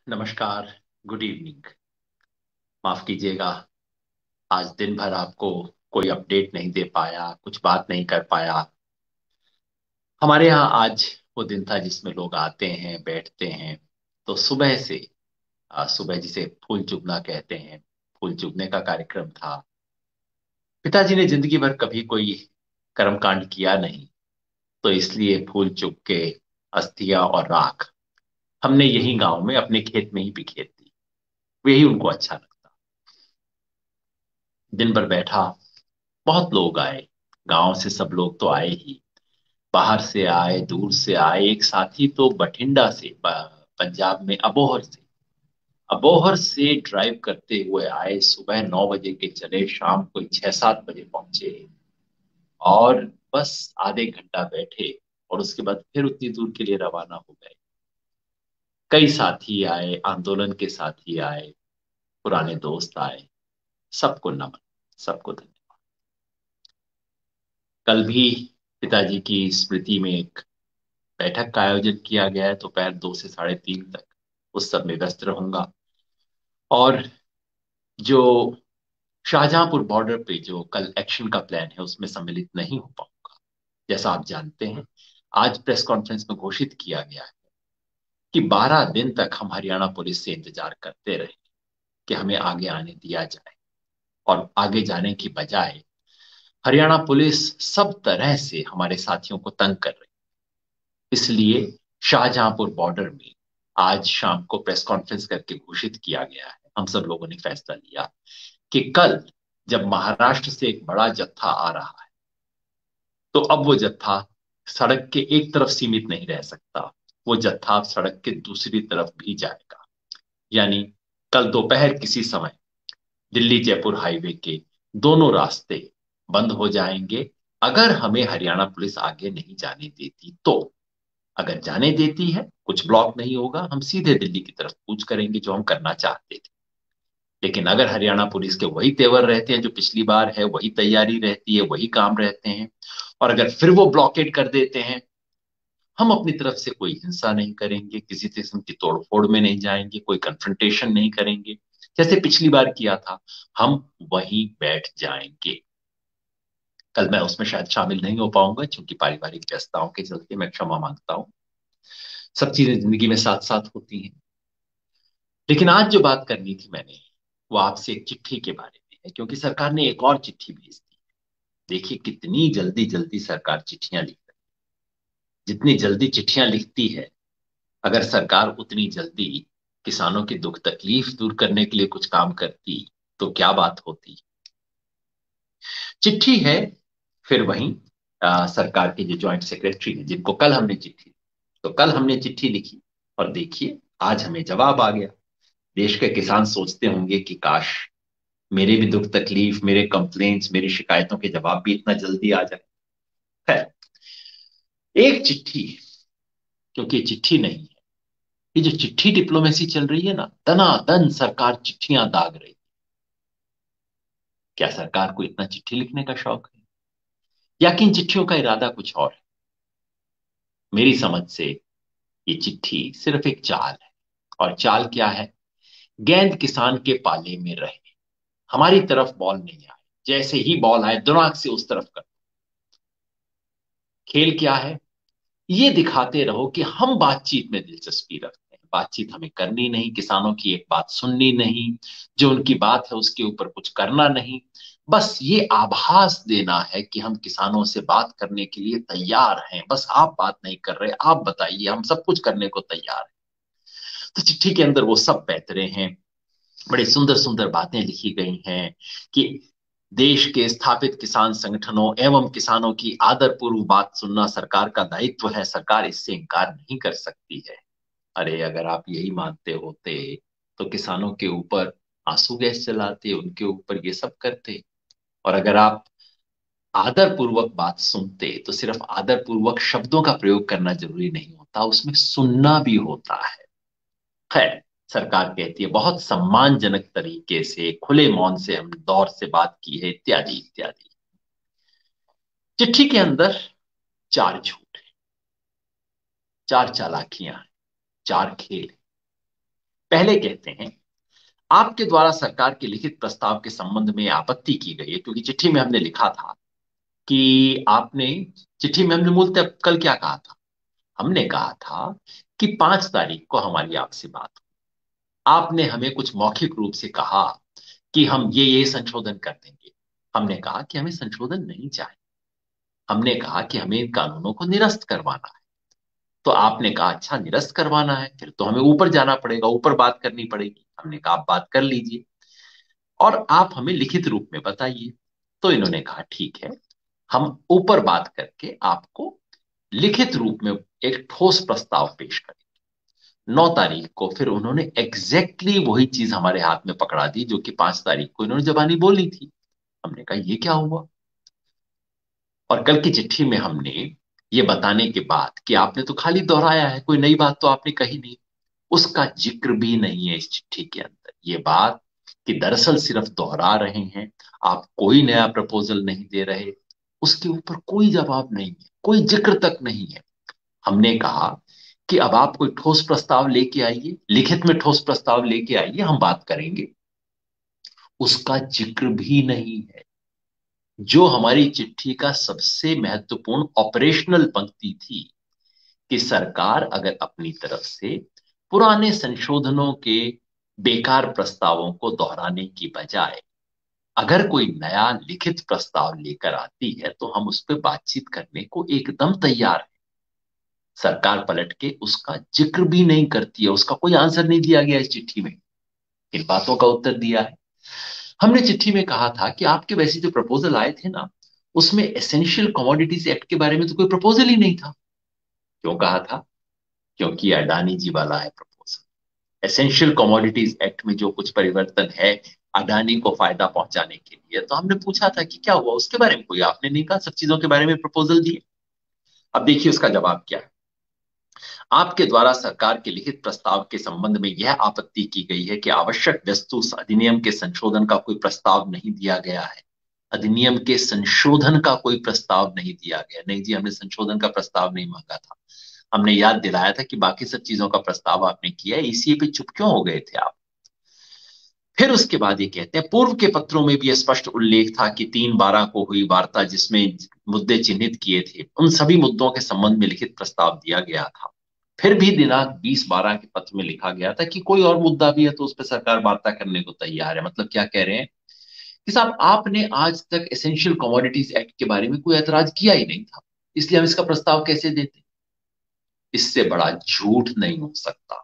नमस्कार। Good evening. माफ कीजिएगा, आज दिन भर आपको कोई अपडेट नहीं दे पाया, कुछ बात नहीं कर पाया। हमारे यहाँ आज वो दिन था जिसमें लोग आते हैं, बैठते हैं। तो सुबह से सुबह जिसे फूल चुगना कहते हैं, फूल चुगने का कार्यक्रम था। पिताजी ने जिंदगी भर कभी कोई कर्मकांड किया नहीं, तो इसलिए फूल चुग के अस्थियां और राख हमने यही गांव में अपने खेत में ही बिखेर दी। यही उनको अच्छा लगता। दिन भर बैठा, बहुत लोग आए। गांव से सब लोग तो आए ही, बाहर से आए, दूर से आए। एक साथी तो बठिंडा से, पंजाब में अबोहर से ड्राइव करते हुए आए। सुबह 9 बजे के चले, शाम को 6-7 बजे पहुंचे। और बस आधे घंटा बैठे और उसके बाद फिर उतनी दूर के लिए रवाना हो गए। कई साथी आए, आंदोलन के साथी आए, पुराने दोस्त आए। सबको नमन, सबको धन्यवाद। कल भी पिताजी की स्मृति में एक बैठक का आयोजन किया गया है, दोपहर 2 से 3:30 तक। उस सब में व्यस्त रहूंगा। और जो शाहजहांपुर बॉर्डर पे जो कल एक्शन का प्लान है, उसमें सम्मिलित नहीं हो पाऊंगा। जैसा आप जानते हैं, आज प्रेस कॉन्फ्रेंस में घोषित किया गया है कि 12 दिन तक हम हरियाणा पुलिस से इंतजार करते रहे कि हमें आगे आने दिया जाए। और आगे जाने की बजाय हरियाणा पुलिस सब तरह से हमारे साथियों को तंग कर रही। इसलिए शाहजहांपुर बॉर्डर में आज शाम को प्रेस कॉन्फ्रेंस करके घोषित किया गया है, हम सब लोगों ने फैसला लिया कि कल जब महाराष्ट्र से एक बड़ा जत्था आ रहा है, तो अब वो जत्था सड़क के एक तरफ सीमित नहीं रह सकता। वो जत्था अब सड़क के दूसरी तरफ भी जाएगा। यानी कल दोपहर किसी समय दिल्ली जयपुर हाईवे के दोनों रास्ते बंद हो जाएंगे, अगर हमें हरियाणा पुलिस आगे नहीं जाने देती तो। अगर जाने देती है, कुछ ब्लॉक नहीं होगा, हम सीधे दिल्ली की तरफ कूच करेंगे, जो हम करना चाहते थे। लेकिन अगर हरियाणा पुलिस के वही तेवर रहते हैं जो पिछली बार है, वही तैयारी रहती है, वही काम रहते हैं, और अगर फिर वो ब्लॉकेड कर देते हैं, हम अपनी तरफ से कोई हिंसा नहीं करेंगे, किसी किस्म की तोड़फोड़ में नहीं जाएंगे, कोई कन्फ्रंटेशन नहीं करेंगे जैसे पिछली बार किया था। हम वहीं बैठ जाएंगे। कल मैं उसमें शायद शामिल नहीं हो पाऊंगा, क्योंकि पारिवारिक व्यस्तताओं के चलते। मैं क्षमा मांगता हूँ। सब चीजें जिंदगी में साथ साथ होती हैं। लेकिन आज जो बात करनी थी मैंने, वो आपसे एक चिट्ठी के बारे में है, क्योंकि सरकार ने एक और चिट्ठी भेज दी। देखिए कितनी जल्दी जल्दी सरकार चिट्ठियां लिख रही है। जितनी जल्दी चिट्ठियां लिखती है, अगर सरकार उतनी जल्दी किसानों की दुख तकलीफ दूर करने के लिए कुछ काम करती, तो क्या बात होती। चिट्ठी है फिर वही सरकार के जो ज्वाइंट सेक्रेटरी हैं, जिनको कल हमने चिट्ठी, तो कल हमने चिट्ठी लिखी और देखिए आज हमें जवाब आ गया। देश के किसान सोचते होंगे कि काश मेरे भी दुख तकलीफ, मेरे कंप्लेंट्स, मेरी शिकायतों के जवाब भी इतना जल्दी आ जाए। है एक चिट्ठी, क्योंकि ये चिट्ठी नहीं है। ये जो चिट्ठी डिप्लोमेसी चल रही है ना, दनादन सरकार चिट्ठियां दाग रही। क्या सरकार को इतना चिट्ठी लिखने का शौक है, या कि इन चिट्ठियों का इरादा कुछ और है? मेरी समझ से ये चिट्ठी सिर्फ एक चाल है। और चाल क्या है? गेंद किसान के पाले में रहे, हमारी तरफ बॉल नहीं आए, जैसे ही बॉल आए दिमाग से उस तरफ कर। खेल क्या है? ये दिखाते रहो कि हम बातचीत में दिलचस्पी रखते हैं, बातचीत हमें करनी नहीं, किसानों की एक बात सुननी नहीं, जो उनकी बात है उसके ऊपर कुछ करना नहीं। बस ये आभास देना है कि हम किसानों से बात करने के लिए तैयार हैं, बस आप बात नहीं कर रहे, आप बताइए, हम सब कुछ करने को तैयार हैं। तो चिट्ठी के अंदर वो सब पैतरे हैं। बड़ी सुंदर सुंदर बातें लिखी गई हैं कि देश के स्थापित किसान संगठनों एवं किसानों की आदरपूर्व बात सुनना सरकार का दायित्व है, सरकार इससे इनकार नहीं कर सकती है। अरे अगर आप यही मानते होते, तो किसानों के ऊपर आंसू गैस चलाते, उनके ऊपर ये सब करते। और अगर आप आदरपूर्वक बात सुनते, तो सिर्फ आदरपूर्वक शब्दों का प्रयोग करना जरूरी नहीं होता, उसमें सुनना भी होता है। खैर, सरकार कहती है बहुत सम्मानजनक तरीके से, खुले मौन से हम दौर से बात की है, इत्यादि इत्यादि। चिट्ठी के अंदर चार झूठ है, चार चालाकियां हैं, चार खेल हैं। पहले कहते हैं, आपके द्वारा सरकार के लिखित प्रस्ताव के संबंध में आपत्ति की गई है, क्योंकि चिट्ठी में हमने लिखा था कि आपने, चिट्ठी में हमने मूलतः कल क्या कहा था, हमने कहा था कि 5 तारीख को हमारी आपसे बात हुई। आपने हमें कुछ मौखिक रूप से कहा कि हम ये संशोधन कर देंगे। हमने कहा कि हमें संशोधन नहीं चाहिए, हमने कहा कि हमें इन कानूनों को निरस्त करवाना है। तो आपने कहा अच्छा निरस्त करवाना है, फिर तो हमें ऊपर जाना पड़ेगा, ऊपर बात करनी पड़ेगी। हमने कहा आप बात कर लीजिए और आप हमें लिखित रूप में बताइए। तो इन्होंने कहा ठीक है, हम ऊपर बात करके आपको लिखित रूप में एक ठोस प्रस्ताव पेश करें। 9 तारीख को फिर उन्होंने एग्जैक्टली वही चीज हमारे हाथ में पकड़ा दी जो कि 5 तारीख को इन्होंने जबानी बोली थी। हमने कहा ये क्या हुआ। और कल की चिट्ठी में हमने ये बताने के बाद कि आपने तो खाली दोहराया है, कोई नई बात तो आपने कही नहीं, उसका जिक्र भी नहीं है इस चिट्ठी के अंदर। ये बात कि दरअसल सिर्फ दोहरा रहे हैं, आप कोई नया प्रपोजल नहीं दे रहे, उसके ऊपर कोई जवाब नहीं है, कोई जिक्र तक नहीं है। हमने कहा कि अब आप कोई ठोस प्रस्ताव लेके आइए, लिखित में ठोस प्रस्ताव लेके आइए, हम बात करेंगे। उसका जिक्र भी नहीं है। जो हमारी चिट्ठी का सबसे महत्वपूर्ण ऑपरेशनल पंक्ति थी कि सरकार अगर अपनी तरफ से पुराने संशोधनों के बेकार प्रस्तावों को दोहराने की बजाय अगर कोई नया लिखित प्रस्ताव लेकर आती है तो हम उस पर बातचीत करने को एकदम तैयार है। सरकार पलट के उसका जिक्र भी नहीं करती है, उसका कोई आंसर नहीं दिया गया इस चिट्ठी में। इन बातों का उत्तर दिया है। हमने चिट्ठी में कहा था कि आपके वैसे जो प्रपोजल आए थे ना, उसमें एसेंशियल कमोडिटीज एक्ट के बारे में तो कोई प्रपोजल ही नहीं था। क्यों कहा था? क्योंकि अडानी जी वाला है प्रपोजल। एसेंशियल कमोडिटीज एक्ट में जो कुछ परिवर्तन है अडानी को फायदा पहुंचाने के लिए, तो हमने पूछा था कि क्या हुआ उसके बारे में, कोई आपने नहीं कहा, सब चीजों के बारे में प्रपोजल दिए। अब देखिए उसका जवाब क्या है। आपके द्वारा सरकार के लिखित प्रस्ताव के संबंध में यह आपत्ति की गई है कि आवश्यक वस्तु अधिनियम के संशोधन का कोई प्रस्ताव नहीं दिया गया है। अधिनियम के संशोधन का कोई प्रस्ताव नहीं दिया गया। नहीं जी, हमने संशोधन का प्रस्ताव नहीं मांगा था। हमने याद दिलाया था कि बाकी सब चीजों का प्रस्ताव आपने किया है, इसी पे चुप क्यों हो गए थे आप। फिर उसके बाद ये कहते हैं, पूर्व के पत्रों में भी स्पष्ट उल्लेख था कि 3/12 को हुई वार्ता जिसमें मुद्दे चिन्हित किए थे उन सभी मुद्दों के संबंध में लिखित प्रस्ताव दिया गया था। फिर भी दिनांक 20/12 के पत्र में लिखा गया था कि कोई और मुद्दा भी है तो उस पर सरकार वार्ता करने को तैयार है। मतलब क्या कह रहे हैं कि साहब आपने आज तक एसेंशियल कमोडिटीज एक्ट के बारे में कोई ऐतराज किया ही नहीं था, इसलिए हम इसका प्रस्ताव कैसे देते। इससे बड़ा झूठ नहीं हो सकता।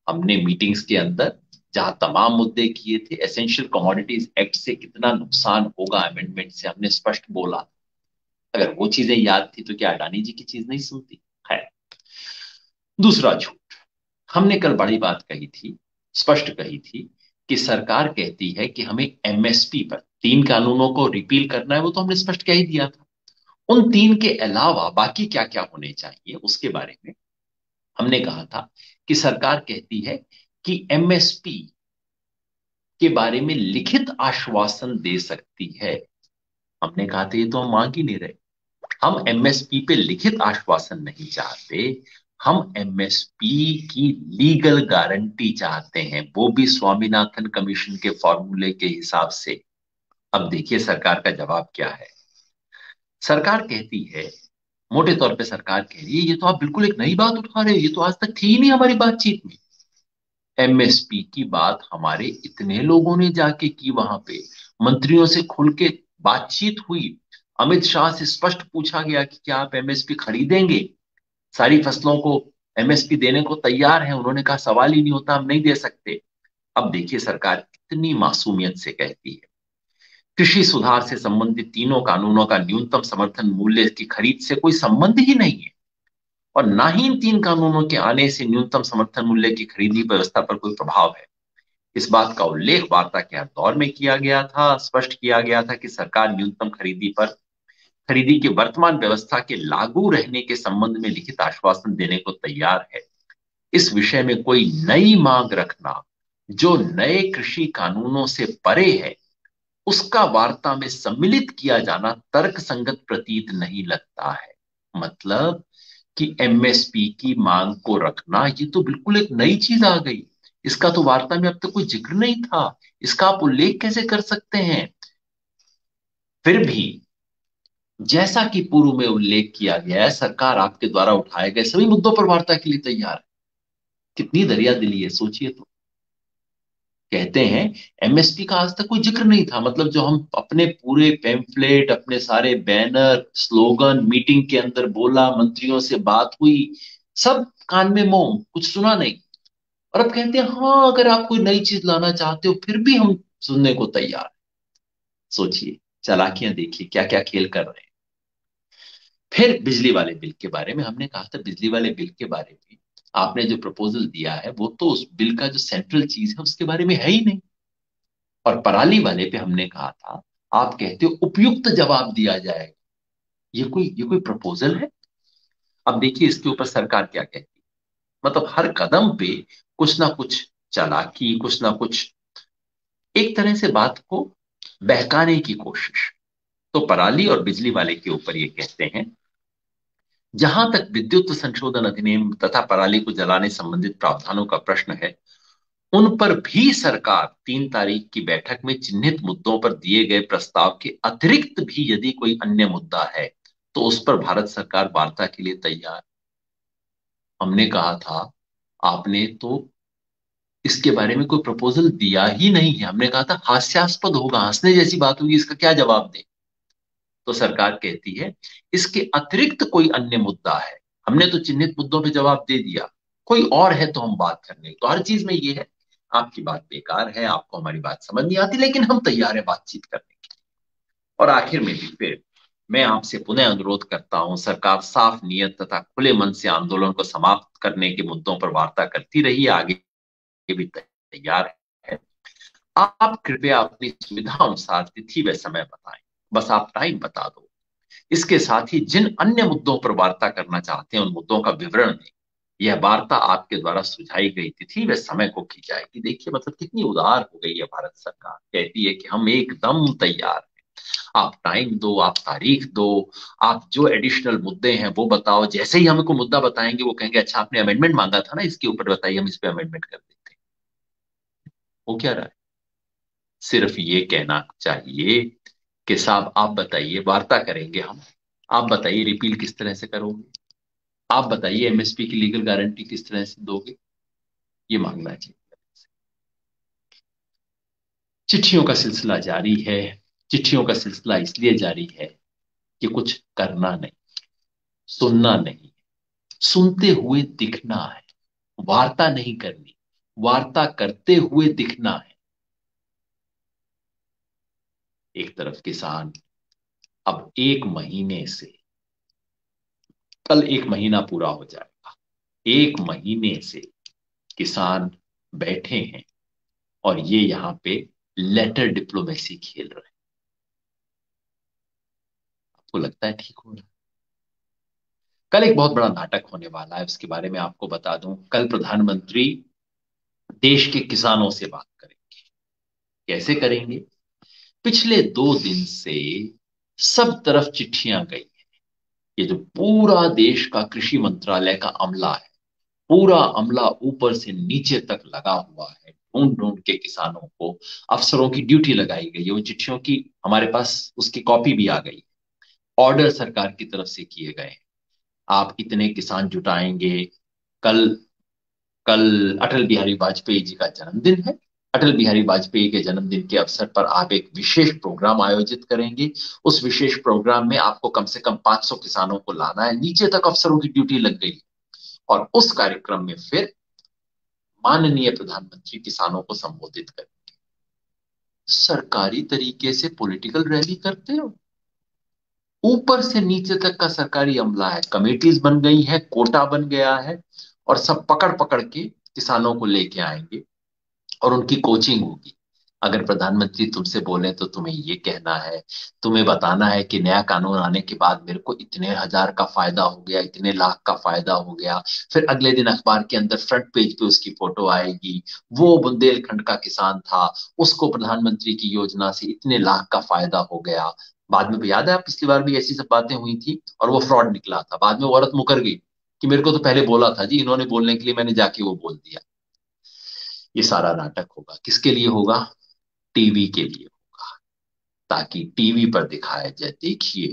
हमने मीटिंग्स के अंदर जहां तमाम मुद्दे किए थे, एसेंशियल कमोडिटीज एक्ट से कितना नुकसान होगा अमेंडमेंट से, हमने स्पष्ट बोला। अगर वो चीजें याद थी तो क्या अडानी जी की चीज नहीं सुनती है। दूसरा झूठ, हमने कल बड़ी बात कही थी, स्पष्ट कही थी कि सरकार कहती है कि हमें एमएसपी पर 3 कानूनों को रिपील करना है, वो तो हमने स्पष्ट कह ही दिया था। उन 3 के अलावा बाकी क्या क्या होने चाहिए उसके बारे में हमने कहा था कि सरकार कहती है कि एमएसपी के बारे में लिखित आश्वासन दे सकती है। हमने कहा था ये तो हम मांग ही नहीं रहे। हम एमएसपी पे लिखित आश्वासन नहीं चाहते, हम एमएसपी की लीगल गारंटी चाहते हैं, वो भी स्वामीनाथन कमीशन के फॉर्मूले के हिसाब से। अब देखिए सरकार का जवाब क्या है। सरकार कहती है, मोटे तौर पे सरकार कह रही है, ये तो आप बिल्कुल एक नई बात उठा रहे हो, ये तो आज तक थी ही नहीं हमारी बातचीत में। एमएसपी की बात हमारे इतने लोगों ने जाके की, वहां पे मंत्रियों से खुल के बातचीत हुई, अमित शाह से स्पष्ट पूछा गया कि क्या आप एमएसपी खरीदेंगे, सारी फसलों को एमएसपी देने को तैयार है। उन्होंने कहा सवाल ही नहीं होता, हम नहीं दे सकते। अब देखिए सरकार कितनी मासूमियत से कहती है, कृषि सुधार से संबंधित 3 कानूनों का न्यूनतम समर्थन मूल्य की खरीद से कोई संबंध ही नहीं है और ना ही इन 3 कानूनों के आने से न्यूनतम समर्थन मूल्य की खरीदी व्यवस्था पर कोई प्रभाव है। इस बात का उल्लेख वार्ता के हर दौर में किया गया था। स्पष्ट किया गया था कि सरकार न्यूनतम खरीदी की वर्तमान व्यवस्था के लागू रहने के संबंध में लिखित आश्वासन देने को तैयार है। इस विषय में कोई नई मांग रखना जो नए कृषि कानूनों से परे है, उसका वार्ता में सम्मिलित किया जाना तर्क संगत प्रतीत नहीं लगता है। मतलब कि एमएसपी की मांग को रखना, ये तो बिल्कुल एक नई चीज आ गई। इसका तो वार्ता में अब तक कोई जिक्र नहीं था, इसका आप उल्लेख कैसे कर सकते हैं? फिर भी जैसा कि पूर्व में उल्लेख किया गया है, सरकार आपके द्वारा उठाए गए सभी मुद्दों पर वार्ता के लिए तैयार है। कितनी दरिया दिली है, सोचिए तो। कहते हैं एमएसपी का आज तक कोई जिक्र नहीं था, मतलब जो हम अपने पूरे पेम्फलेट, अपने सारे बैनर, स्लोगन, मीटिंग के अंदर बोला, मंत्रियों से बात हुई, सब कान में मोम, कुछ सुना नहीं। और अब कहते हैं हाँ, अगर आप कोई नई चीज लाना चाहते हो फिर भी हम सुनने को तैयार हैं। सोचिए, चालाकियां देखिए क्या क्या खेल कर रहे हैं। फिर बिजली वाले बिल के बारे में हमने कहा था, बिजली वाले बिल के बारे में आपने जो प्रपोजल दिया है वो तो उस बिल का जो सेंट्रल चीज है उसके बारे में है ही नहीं। और पराली वाले पे हमने कहा था, आप कहते हो उपयुक्त जवाब दिया जाएगा। ये कोई प्रपोजल है? अब देखिए इसके ऊपर सरकार क्या कहती है। मतलब हर कदम पे कुछ ना कुछ चालाकी, कुछ ना कुछ, एक तरह से बात को बहकाने की कोशिश। तो पराली और बिजली वाले के ऊपर ये कहते हैं, जहां तक विद्युत संशोधन अधिनियम तथा पराली को जलाने संबंधित प्रावधानों का प्रश्न है, उन पर भी सरकार 3 तारीख की बैठक में चिन्हित मुद्दों पर दिए गए प्रस्ताव के अतिरिक्त भी यदि कोई अन्य मुद्दा है तो उस पर भारत सरकार वार्ता के लिए तैयार। हमने कहा था, आपने तो इसके बारे में कोई प्रपोजल दिया ही नहीं है। हमने कहा था हास्यास्पद होगा, हंसने जैसी बात होगी, इसका क्या जवाब दें? तो सरकार कहती है इसके अतिरिक्त कोई अन्य मुद्दा है। हमने तो चिन्हित मुद्दों पे जवाब दे दिया, कोई और है तो हम बात करने। तो हर चीज में ये है, आपकी बात बेकार है, आपको हमारी बात समझ नहीं आती, लेकिन हम तैयार है बातचीत करने के लिए। और आखिर में भी फिर मैं आपसे पुनः अनुरोध करता हूं, सरकार साफ नियत तथा खुले मन से आंदोलन को समाप्त करने के मुद्दों पर वार्ता करती रही है, आगे भी तैयार है। आप कृपया अपनी सुविधा अनुसार तिथि व समय बताएं, बस आप टाइम बता दो। इसके साथ ही जिन अन्य मुद्दों पर वार्ता करना चाहते हैं उन मुद्दों का विवरण दें। यह वार्ता आपके द्वारा सुझाई गई तिथि व समय को की जाएगी। देखिए मतलब कितनी उदार हो गई है भारत सरकार, कहती है कि हम एकदम तैयार हैं, आप टाइम दो, आप तारीख दो, आप जो एडिशनल मुद्दे हैं वो बताओ। जैसे ही हमको मुद्दा बताएंगे वो कहेंगे अच्छा आपने अमेंडमेंट मांगा था ना, इसके ऊपर बताइए, हम इस पे अमेंडमेंट कर देते हैं। वो क्या रहा है? सिर्फ ये कहना चाहिए कि साहब आप बताइए, वार्ता करेंगे हम, आप बताइए रिपील किस तरह से करोगे, आप बताइए एमएसपी की लीगल गारंटी किस तरह से दोगे। ये मांगना चाहिए। चिट्ठियों का सिलसिला जारी है। चिट्ठियों का सिलसिला इसलिए जारी है कि कुछ करना नहीं, सुनना नहीं, सुनते हुए दिखना है। वार्ता नहीं करनी, वार्ता करते हुए दिखना है। एक तरफ किसान अब 1 महीने से, कल 1 महीना पूरा हो जाएगा, 1 महीने से किसान बैठे हैं और ये यहां पे लेटर डिप्लोमेसी खेल रहे हैं। आपको लगता है ठीक हो रहा है? कल एक बहुत बड़ा नाटक होने वाला है, उसके बारे में आपको बता दूं। कल प्रधानमंत्री देश के किसानों से बात करेंगे। कैसे करेंगे? पिछले 2 दिन से सब तरफ चिट्ठियां गई। ये जो पूरा देश का कृषि मंत्रालय का अमला है, पूरा अमला ऊपर से नीचे तक लगा हुआ है, ढूंढ ढूंढ के किसानों को, अफसरों की ड्यूटी लगाई गई है। उन चिट्ठियों की हमारे पास उसकी कॉपी भी आ गई। ऑर्डर सरकार की तरफ से किए गए हैं, आप इतने किसान जुटाएंगे। कल कल अटल बिहारी वाजपेयी जी का जन्मदिन है। अटल बिहारी वाजपेयी के जन्मदिन के अवसर पर आप एक विशेष प्रोग्राम आयोजित करेंगे। उस विशेष प्रोग्राम में आपको कम से कम 500 किसानों को लाना है, नीचे तक अफसरों की ड्यूटी लग गई। और उस कार्यक्रम में फिर माननीय प्रधानमंत्री किसानों को संबोधित करें। सरकारी तरीके से पॉलिटिकल रैली करते हो? ऊपर से नीचे तक का सरकारी अमला है, कमेटीज बन गई है, कोटा बन गया है, और सब पकड़ पकड़ के किसानों को लेके आएंगे और उनकी कोचिंग होगी। अगर प्रधानमंत्री तुमसे बोले तो तुम्हें ये कहना है, तुम्हें बताना है कि नया कानून आने के बाद मेरे को इतने हजार का फायदा हो गया, इतने लाख का फायदा हो गया। फिर अगले दिन अखबार के अंदर फ्रंट पेज पे उसकी फोटो आएगी, वो बुंदेलखंड का किसान था, उसको प्रधानमंत्री की योजना से इतने लाख का फायदा हो गया। बाद में भी याद है, पिछली बार भी ऐसी सब बातें हुई थी और वो फ्रॉड निकला था। बाद में वो औरत मुकर गई कि मेरे को तो पहले बोला था जी, इन्होंने बोलने के लिए मैंने जाके वो बोल दिया। ये सारा नाटक होगा, किसके लिए होगा? टीवी के लिए होगा, ताकि टीवी पर दिखाया जाए, देखिए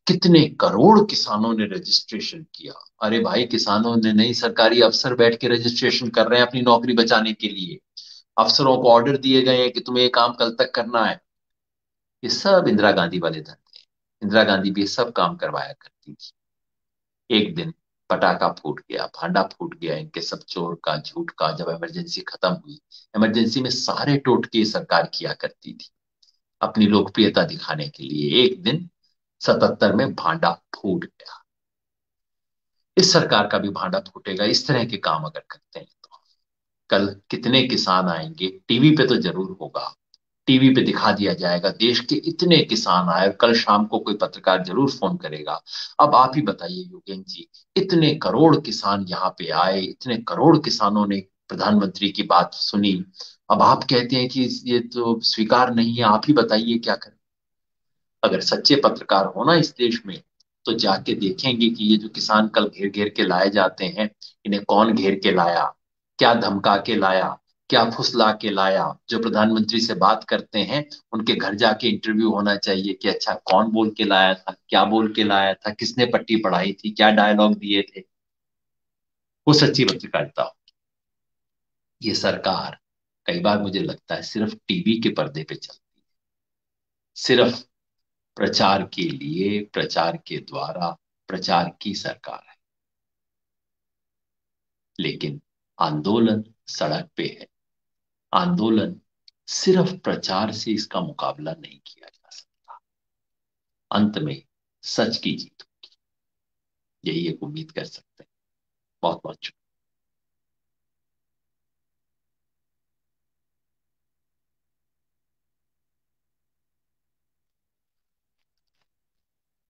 कितने करोड़ किसानों ने रजिस्ट्रेशन किया। अरे भाई, किसानों ने नहीं, सरकारी अफसर बैठ के रजिस्ट्रेशन कर रहे हैं अपनी नौकरी बचाने के लिए। अफसरों को ऑर्डर दिए गए हैं कि तुम्हें ये काम कल तक करना है। ये सब इंदिरा गांधी वाले धंधे हैं। इंदिरा गांधी भी ये सब काम करवाया करती थी। एक दिन पटाखा फूट गया, भांडा फूट गया, इनके सब चोर का झूठ का, जब इमरजेंसी खत्म हुई, इमरजेंसी में सारे टोटके सरकार किया करती थी अपनी लोकप्रियता दिखाने के लिए। एक दिन 77 में भांडा फूट गया। इस सरकार का भी भांडा फूटेगा, इस तरह के काम अगर करते हैं तो। कल कितने किसान आएंगे, टीवी पे तो जरूर होगा, टीवी पे दिखा दिया जाएगा देश के इतने किसान आए, और कल शाम को कोई पत्रकार जरूर फोन करेगा। अब आप ही बताइए योगेन जी, इतने करोड़ किसान यहाँ पे आए, इतने करोड़ किसानों ने प्रधानमंत्री की बात सुनी। अब आप कहते हैं कि ये तो स्वीकार नहीं है, आप ही बताइए क्या करें। अगर सच्चे पत्रकार हो ना इस देश में, तो जाके देखेंगे कि ये जो किसान कल घेर घेर के लाए जाते हैं, इन्हें कौन घेर के लाया, क्या धमका के लाया, क्या फुसला के लाया। जो प्रधानमंत्री से बात करते हैं, उनके घर जाके इंटरव्यू होना चाहिए कि अच्छा कौन बोल के लाया था, क्या बोल के लाया था, किसने पट्टी पढ़ाई थी, क्या डायलॉग दिए थे। वो सच्ची पत्रकारिता हो। ये सरकार, कई बार मुझे लगता है, सिर्फ टीवी के पर्दे पे चलती है, सिर्फ प्रचार के लिए, प्रचार के द्वारा प्रचार की सरकार है। लेकिन आंदोलन सड़क पे है। आंदोलन, सिर्फ प्रचार से इसका मुकाबला नहीं किया जा सकता। अंत में सच की जीत, यही एक उम्मीद कर सकते हैं। बहुत बहुत शुक्रिया।